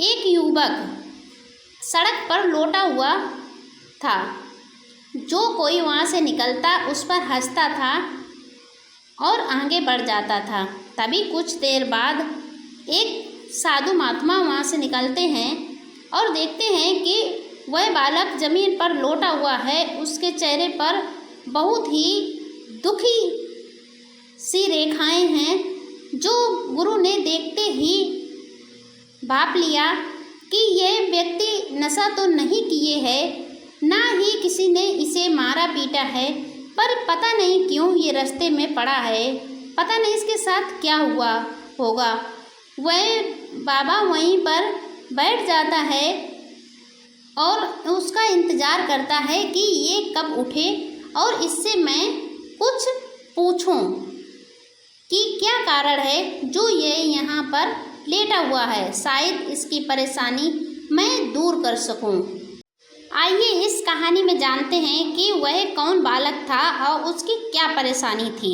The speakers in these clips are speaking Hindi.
एक युवक सड़क पर लोटा हुआ था। जो कोई वहाँ से निकलता उस पर हंसता था और आगे बढ़ जाता था। तभी कुछ देर बाद एक साधु महात्मा वहाँ से निकलते हैं और देखते हैं कि वह बालक ज़मीन पर लोटा हुआ है। उसके चेहरे पर बहुत ही दुखी सी रेखाएं हैं, जो गुरु ने देखते ही भाप लिया कि यह व्यक्ति नशा तो नहीं किए है, ना ही किसी ने इसे मारा पीटा है, पर पता नहीं क्यों ये रास्ते में पड़ा है, पता नहीं इसके साथ क्या हुआ होगा। वह बाबा वहीं पर बैठ जाता है और उसका इंतज़ार करता है कि ये कब उठे और इससे मैं कुछ पूछूं कि क्या कारण है जो ये यहाँ पर लेटा हुआ है। शायद इसकी परेशानी मैं दूर कर सकूं। आइए इस कहानी में जानते हैं कि वह कौन बालक था और उसकी क्या परेशानी थी।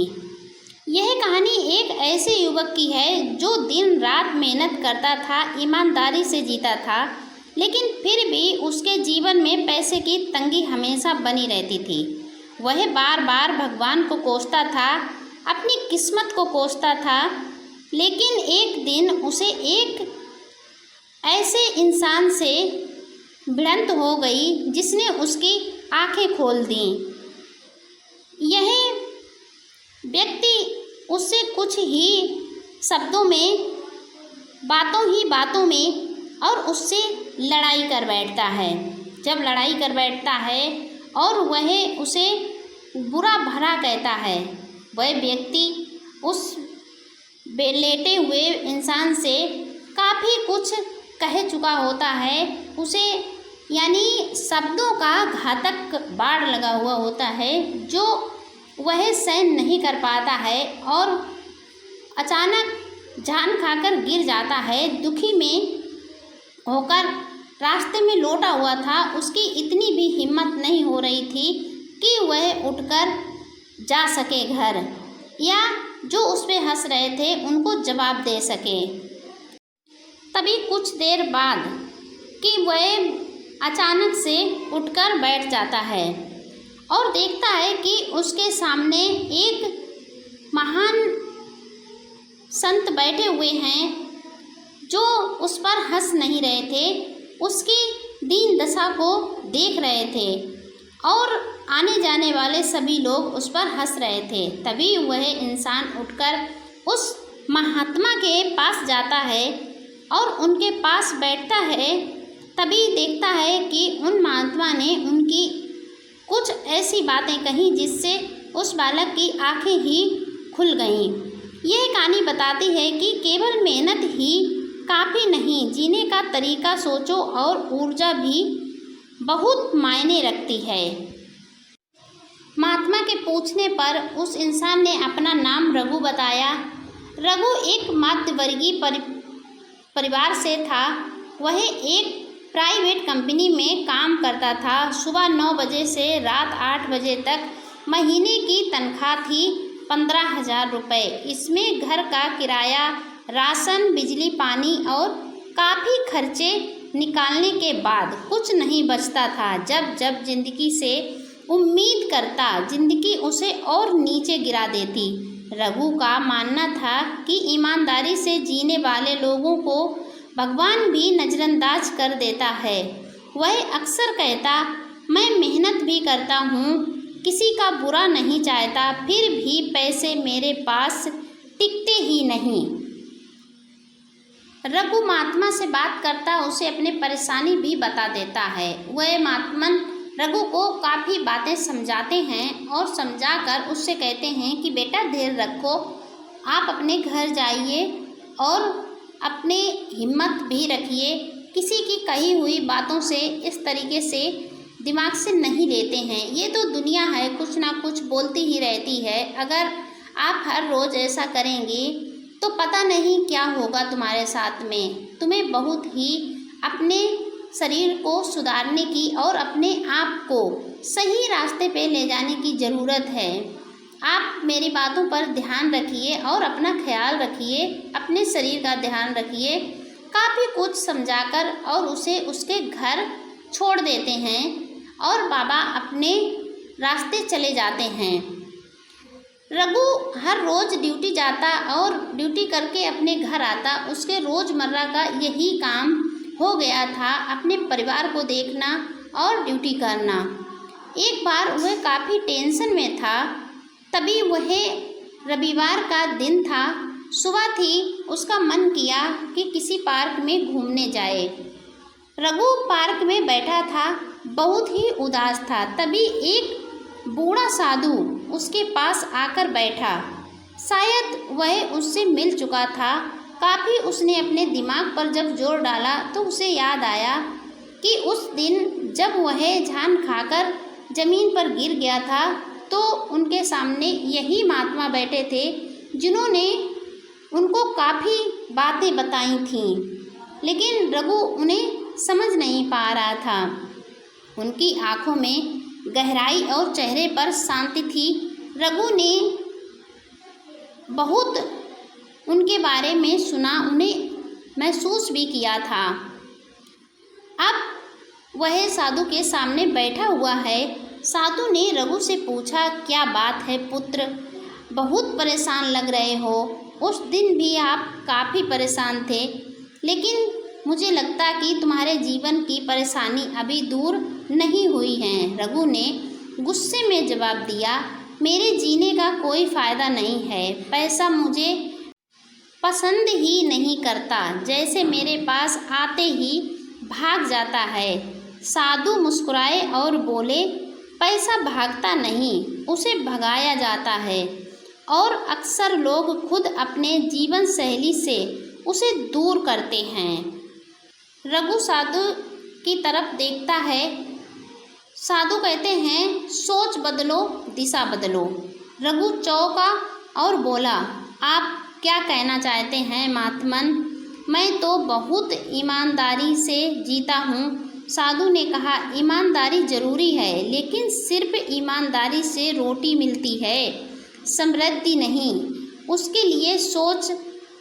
यह कहानी एक ऐसे युवक की है जो दिन रात मेहनत करता था, ईमानदारी से जीता था, लेकिन फिर भी उसके जीवन में पैसे की तंगी हमेशा बनी रहती थी। वह बार बार भगवान को कोसता था, अपनी किस्मत को कोसता था, लेकिन एक दिन उसे एक ऐसे इंसान से भिड़ंत हो गई जिसने उसकी आंखें खोल दीं। यह व्यक्ति उससे कुछ ही शब्दों में, बातों में और उससे लड़ाई कर बैठता है। जब लड़ाई कर बैठता है और वह उसे बुरा भला कहता है, वह व्यक्ति उस लेटे हुए इंसान से काफ़ी कुछ कह चुका होता है। उसे यानी शब्दों का घातक बाढ़ लगा हुआ होता है, जो वह सहन नहीं कर पाता है और अचानक जान खाकर गिर जाता है। दुखी में होकर रास्ते में लोटा हुआ था, उसकी इतनी भी हिम्मत नहीं हो रही थी कि वह उठकर जा सके घर, या जो उस पे हंस रहे थे उनको जवाब दे सके। तभी कुछ देर बाद कि वह अचानक से उठकर बैठ जाता है और देखता है कि उसके सामने एक महान संत बैठे हुए हैं, जो उस पर हंस नहीं रहे थे, उसकी दीन दशा को देख रहे थे और आने जाने वाले सभी लोग उस पर हंस रहे थे। तभी वह इंसान उठकर उस महात्मा के पास जाता है और उनके पास बैठता है। तभी देखता है कि उन महात्मा ने उनकी कुछ ऐसी बातें कही जिससे उस बालक की आंखें ही खुल गईं। यह कहानी बताती है कि केवल मेहनत ही काफ़ी नहीं, जीने का तरीका सोचो और ऊर्जा भी बहुत मायने रखती है। महात्मा के पूछने पर उस इंसान ने अपना नाम रघु बताया। रघु एक मध्यवर्गीय परिवार से था। वह एक प्राइवेट कंपनी में काम करता था। सुबह 9 बजे से रात 8 बजे तक महीने की तनख्वाह थी 15,000 रुपये। इसमें घर का किराया, राशन, बिजली, पानी और काफ़ी खर्चे निकालने के बाद कुछ नहीं बचता था। जब जब जिंदगी से उम्मीद करता, जिंदगी उसे और नीचे गिरा देती। रघु का मानना था कि ईमानदारी से जीने वाले लोगों को भगवान भी नज़रअंदाज कर देता है। वह अक्सर कहता, मैं मेहनत भी करता हूँ, किसी का बुरा नहीं चाहता, फिर भी पैसे मेरे पास टिकते ही नहीं। रघु महात्मा से बात करता, उसे अपनी परेशानी भी बता देता है। वह महात्मन रघु को काफ़ी बातें समझाते हैं और समझाकर उससे कहते हैं कि बेटा धैर्य रखो, आप अपने घर जाइए और अपने हिम्मत भी रखिए। किसी की कही हुई बातों से इस तरीके से दिमाग से नहीं लेते हैं। ये तो दुनिया है, कुछ ना कुछ बोलती ही रहती है। अगर आप हर रोज़ ऐसा करेंगे तो पता नहीं क्या होगा तुम्हारे साथ में। तुम्हें बहुत ही अपने शरीर को सुधारने की और अपने आप को सही रास्ते पे ले जाने की ज़रूरत है। आप मेरी बातों पर ध्यान रखिए और अपना ख्याल रखिए, अपने शरीर का ध्यान रखिए। काफ़ी कुछ समझाकर और उसे उसके घर छोड़ देते हैं और बाबा अपने रास्ते चले जाते हैं। रघु हर रोज़ ड्यूटी जाता और ड्यूटी करके अपने घर आता। उसके रोज़मर्रा का यही काम हो गया था, अपने परिवार को देखना और ड्यूटी करना। एक बार वह काफ़ी टेंशन में था, तभी वह रविवार का दिन था। सुबह थी, उसका मन किया कि किसी पार्क में घूमने जाए। रघु पार्क में बैठा था, बहुत ही उदास था। तभी एक बूढ़ा साधु उसके पास आकर बैठा। शायद वह उससे मिल चुका था। काफ़ी उसने अपने दिमाग पर जब जोर डाला तो उसे याद आया कि उस दिन जब वह जान खाकर ज़मीन पर गिर गया था तो उनके सामने यही महात्मा बैठे थे जिन्होंने उनको काफ़ी बातें बताई थीं, लेकिन रघु उन्हें समझ नहीं पा रहा था। उनकी आँखों में गहराई और चेहरे पर शांति थी। रघु ने बहुत उनके बारे में सुना, उन्हें महसूस भी किया था। अब वह साधु के सामने बैठा हुआ है। साधु ने रघु से पूछा, क्या बात है पुत्र, बहुत परेशान लग रहे हो। उस दिन भी आप काफ़ी परेशान थे, लेकिन मुझे लगता कि तुम्हारे जीवन की परेशानी अभी दूर नहीं हुई है। रघु ने गुस्से में जवाब दिया, मेरे जीने का कोई फ़ायदा नहीं है। पैसा मुझे पसंद ही नहीं करता, जैसे मेरे पास आते ही भाग जाता है। साधु मुस्कुराए और बोले, पैसा भागता नहीं, उसे भगाया जाता है और अक्सर लोग खुद अपने जीवन शैली से उसे दूर करते हैं। रघु साधु की तरफ देखता है। साधु कहते हैं, सोच बदलो, दिशा बदलो। रघु चौंका और बोला, आप क्या कहना चाहते हैं महात्मन? मैं तो बहुत ईमानदारी से जीता हूँ। साधु ने कहा, ईमानदारी ज़रूरी है, लेकिन सिर्फ ईमानदारी से रोटी मिलती है, समृद्धि नहीं। उसके लिए सोच,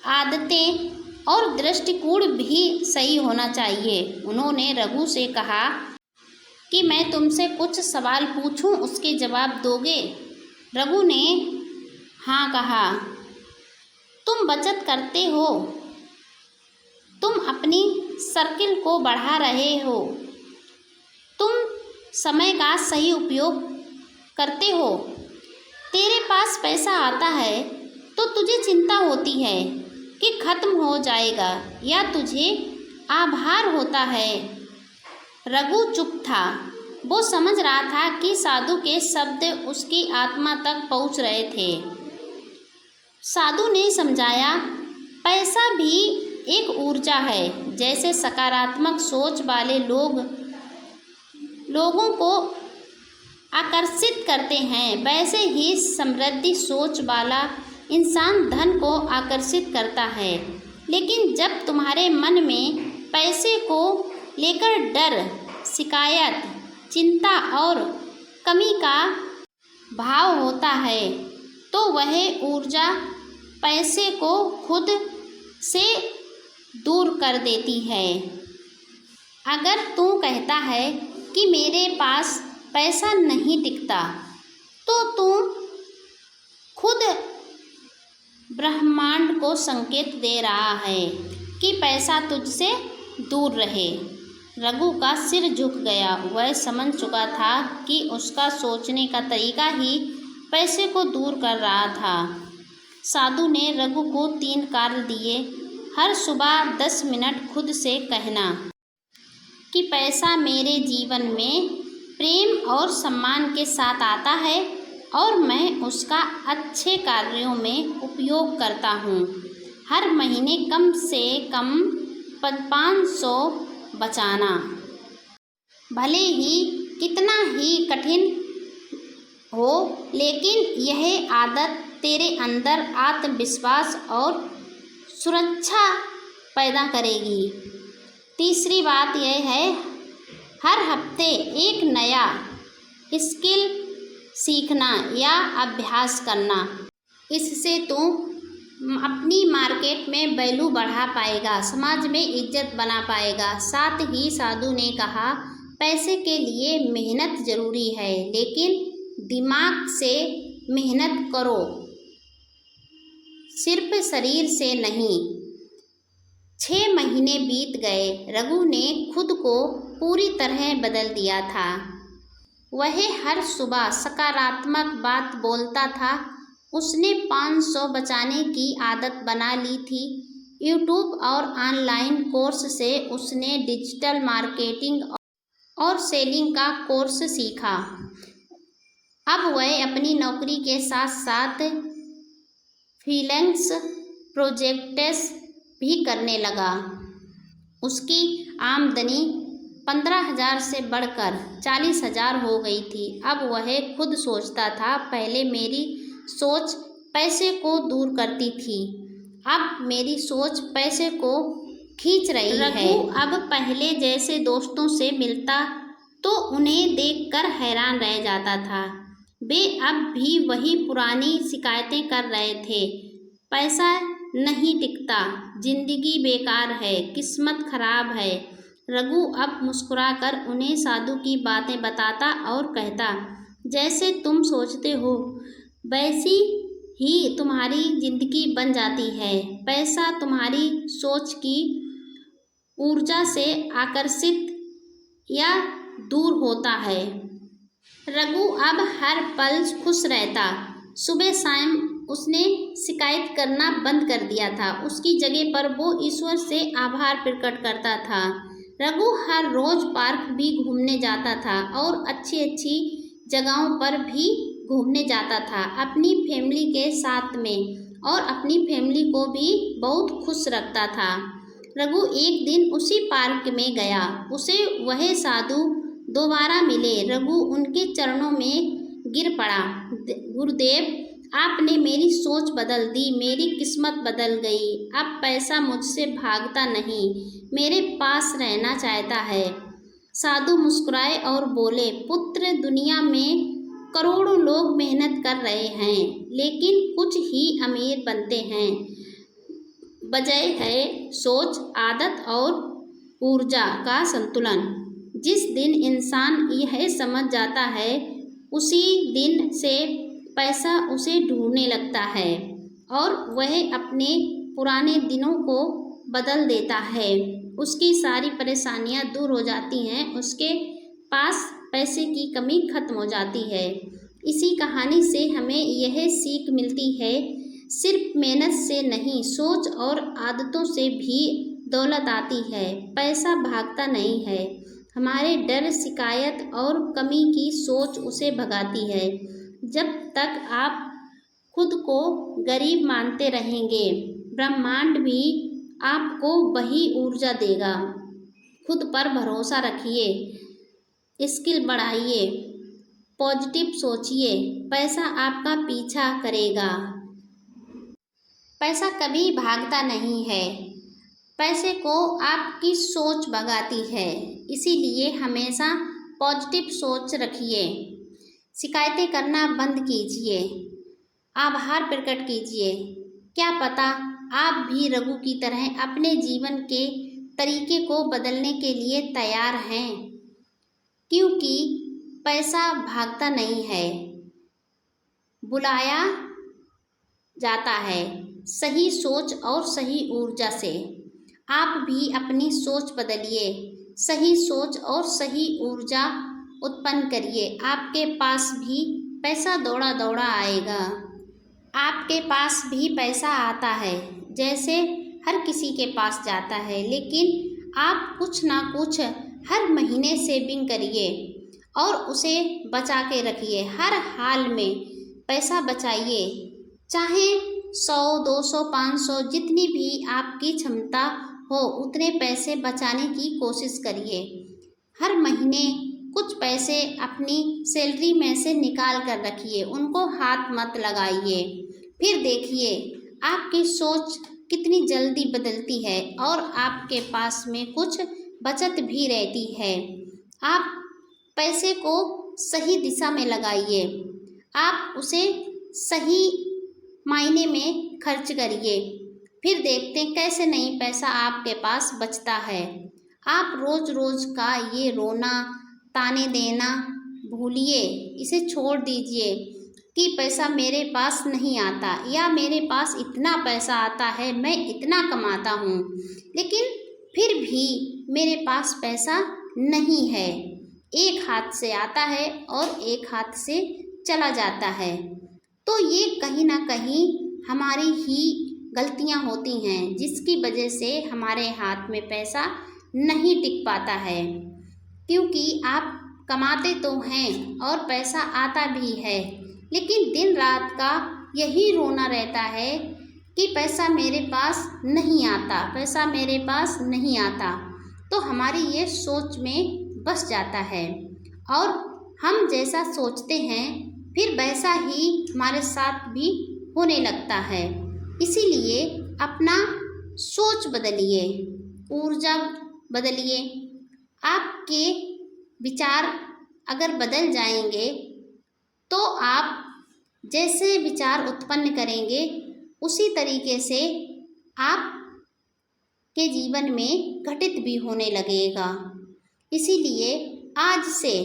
आदतें और दृष्टिकोण भी सही होना चाहिए। उन्होंने रघु से कहा कि मैं तुमसे कुछ सवाल पूछूं, उसके जवाब दोगे? रघु ने हाँ कहा। तुम बचत करते हो, तुम अपनी सर्किल को बढ़ा रहे हो, तुम समय का सही उपयोग करते हो। तेरे पास पैसा आता है तो तुझे चिंता होती है कि खत्म हो जाएगा, या तुझे आभार होता है। रघु चुप था। वो समझ रहा था कि साधु के शब्द उसकी आत्मा तक पहुंच रहे थे। साधु ने समझाया, पैसा भी एक ऊर्जा है। जैसे सकारात्मक सोच वाले लोगों को आकर्षित करते हैं, वैसे ही समृद्धि सोच वाला इंसान धन को आकर्षित करता है। लेकिन जब तुम्हारे मन में पैसे को लेकर डर, शिकायत, चिंता और कमी का भाव होता है, तो वह ऊर्जा पैसे को खुद से दूर कर देती है। अगर तू कहता है कि मेरे पास पैसा नहीं टिकता, तो तू खुद ब्रह्मांड को संकेत दे रहा है कि पैसा तुझसे दूर रहे। रघु का सिर झुक गया। वह समझ चुका था कि उसका सोचने का तरीका ही पैसे को दूर कर रहा था। साधु ने रघु को 3 कार्य दिए। हर सुबह 10 मिनट खुद से कहना कि पैसा मेरे जीवन में प्रेम और सम्मान के साथ आता है और मैं उसका अच्छे कार्यों में उपयोग करता हूँ। हर महीने कम से कम 500 बचाना। भले ही कितना ही कठिन हो, लेकिन यह आदत तेरे अंदर आत्मविश्वास और सुरक्षा पैदा करेगी। तीसरी बात यह है, हर हफ्ते एक नया स्किल सीखना या अभ्यास करना। इससे तू अपनी मार्केट में वैल्यू बढ़ा पाएगा, समाज में इज्जत बना पाएगा। साथ ही साधु ने कहा, पैसे के लिए मेहनत ज़रूरी है, लेकिन दिमाग से मेहनत करो, सिर्फ शरीर से नहीं। 6 महीने बीत गए। रघु ने खुद को पूरी तरह बदल दिया था। वह हर सुबह सकारात्मक बात बोलता था। उसने 500 बचाने की आदत बना ली थी। यूट्यूब और ऑनलाइन कोर्स से उसने डिजिटल मार्केटिंग और सेलिंग का कोर्स सीखा। अब वह अपनी नौकरी के साथ साथ फ्रीलांस प्रोजेक्ट्स भी करने लगा। उसकी आमदनी 15,000 से बढ़कर 40,000 हो गई थी। अब वह खुद सोचता था, पहले मेरी सोच पैसे को दूर करती थी, अब मेरी सोच पैसे को खींच रही है। रघु अब पहले जैसे दोस्तों से मिलता तो उन्हें देखकर हैरान रह जाता था। वे अब भी वही पुरानी शिकायतें कर रहे थे। पैसा नहीं टिकता, जिंदगी बेकार है, किस्मत खराब है। रघु अब मुस्कुराकर उन्हें साधु की बातें बताता और कहता, जैसे तुम सोचते हो वैसी ही तुम्हारी जिंदगी बन जाती है। पैसा तुम्हारी सोच की ऊर्जा से आकर्षित या दूर होता है। रघु अब हर पल खुश रहता। सुबह शाम उसने शिकायत करना बंद कर दिया था। उसकी जगह पर वो ईश्वर से आभार प्रकट करता था। रघु हर रोज पार्क भी घूमने जाता था और अच्छी अच्छी जगहों पर भी घूमने जाता था अपनी फैमिली के साथ में, और अपनी फैमिली को भी बहुत खुश रखता था। रघु एक दिन उसी पार्क में गया। उसे वह साधु दोबारा मिले। रघु उनके चरणों में गिर पड़ा। गुरुदेव, आपने मेरी सोच बदल दी, मेरी किस्मत बदल गई। अब पैसा मुझसे भागता नहीं, मेरे पास रहना चाहता है। साधु मुस्कुराए और बोले, पुत्र, दुनिया में करोड़ों लोग मेहनत कर रहे हैं, लेकिन कुछ ही अमीर बनते हैं। वजह है सोच, आदत और ऊर्जा का संतुलन। जिस दिन इंसान यह समझ जाता है, उसी दिन से पैसा उसे ढूंढने लगता है और वह अपने पुराने दिनों को बदल देता है। उसकी सारी परेशानियां दूर हो जाती हैं, उसके पास पैसे की कमी खत्म हो जाती है। इसी कहानी से हमें यह सीख मिलती है, सिर्फ मेहनत से नहीं, सोच और आदतों से भी दौलत आती है। पैसा भागता नहीं है, हमारे डर, शिकायत और कमी की सोच उसे भगाती है। जब तक आप खुद को गरीब मानते रहेंगे, ब्रह्मांड भी आपको वही ऊर्जा देगा। खुद पर भरोसा रखिए, स्किल बढ़ाइए, पॉजिटिव सोचिए, पैसा आपका पीछा करेगा। पैसा कभी भागता नहीं है, पैसे को आपकी सोच भगाती है। इसीलिए हमेशा पॉजिटिव सोच रखिए, शिकायतें करना बंद कीजिए, आभार प्रकट कीजिए। क्या पता आप भी रघु की तरह अपने जीवन के तरीके को बदलने के लिए तैयार हैं, क्योंकि पैसा भागता नहीं है, बुलाया जाता है सही सोच और सही ऊर्जा से। आप भी अपनी सोच बदलिए, सही सोच और सही ऊर्जा उत्पन्न करिए। आपके पास भी पैसा दौड़ा दौड़ा आएगा। आपके पास भी पैसा आता है, जैसे हर किसी के पास जाता है, लेकिन आप कुछ ना कुछ हर महीने सेविंग करिए और उसे बचा के रखिए। हर हाल में पैसा बचाइए, चाहे 100, 200, 500, जितनी भी आपकी क्षमता हो उतने पैसे बचाने की कोशिश करिए। हर महीने कुछ पैसे अपनी सैलरी में से निकाल कर रखिए, उनको हाथ मत लगाइए। फिर देखिए आपकी सोच कितनी जल्दी बदलती है और आपके पास में कुछ बचत भी रहती है। आप पैसे को सही दिशा में लगाइए, आप उसे सही महीने में खर्च करिए, फिर देखते हैं कैसे नहीं पैसा आपके पास बचता है। आप रोज़ रोज़ का ये रोना ताने देना भूलिए, इसे छोड़ दीजिए कि पैसा मेरे पास नहीं आता या मेरे पास इतना पैसा आता है, मैं इतना कमाता हूँ, लेकिन फिर भी मेरे पास पैसा नहीं है। एक हाथ से आता है और एक हाथ से चला जाता है। तो ये कहीं ना कहीं हमारी ही गलतियाँ होती हैं, जिसकी वजह से हमारे हाथ में पैसा नहीं टिक पाता है। क्योंकि आप कमाते तो हैं और पैसा आता भी है, लेकिन दिन रात का यही रोना रहता है कि पैसा मेरे पास नहीं आता, पैसा मेरे पास नहीं आता। तो हमारी ये सोच में बस जाता है और हम जैसा सोचते हैं फिर वैसा ही हमारे साथ भी होने लगता है। इसीलिए अपना सोच बदलिए, ऊर्जा बदलिए। आपके विचार अगर बदल जाएंगे तो आप जैसे विचार उत्पन्न करेंगे उसी तरीके से आप के जीवन में घटित भी होने लगेगा। इसीलिए आज से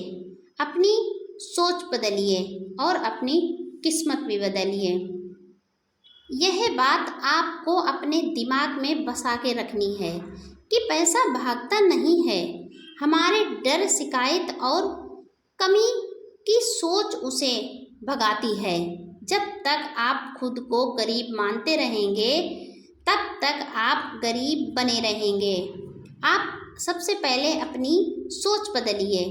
अपनी सोच बदलिए और अपनी किस्मत भी बदलिए। यह बात आपको अपने दिमाग में बसा के रखनी है कि पैसा भागता नहीं है, हमारे डर, शिकायत और कमी की सोच उसे भगाती है। जब तक आप खुद को गरीब मानते रहेंगे तब तक आप गरीब बने रहेंगे। आप सबसे पहले अपनी सोच बदलिए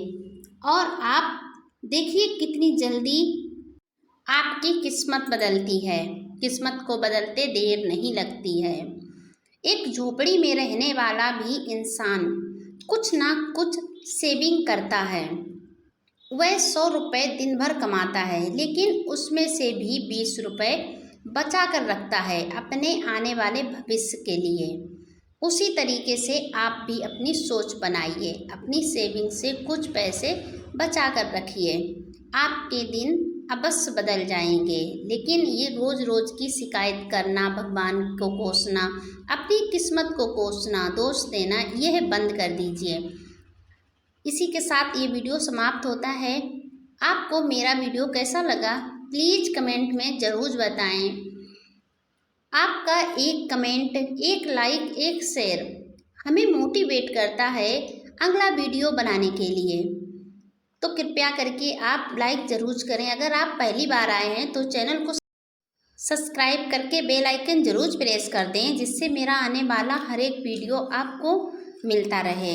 और आप देखिए कितनी जल्दी आपकी किस्मत बदलती है। किस्मत को बदलते देर नहीं लगती है। एक झोपड़ी में रहने वाला भी इंसान कुछ ना कुछ सेविंग करता है। वह 100 रुपये दिन भर कमाता है, लेकिन उसमें से भी 20 रुपये बचा कर रखता है अपने आने वाले भविष्य के लिए। उसी तरीके से आप भी अपनी सोच बनाइए, अपनी सेविंग से कुछ पैसे बचा कर रखिए। आपके दिन अवश्य बदल जाएंगे। लेकिन ये रोज़ रोज़ की शिकायत करना, भगवान को कोसना, अपनी किस्मत को कोसना, दोष देना, यह बंद कर दीजिए। इसी के साथ ये वीडियो समाप्त होता है। आपको मेरा वीडियो कैसा लगा प्लीज़ कमेंट में ज़रूर बताएं। आपका एक कमेंट, एक लाइक, एक शेयर हमें मोटिवेट करता है अगला वीडियो बनाने के लिए। तो कृपया करके आप लाइक ज़रूर करें। अगर आप पहली बार आए हैं तो चैनल को सब्सक्राइब करके बेल आइकन ज़रूर प्रेस कर दें, जिससे मेरा आने वाला हर एक वीडियो आपको मिलता रहे।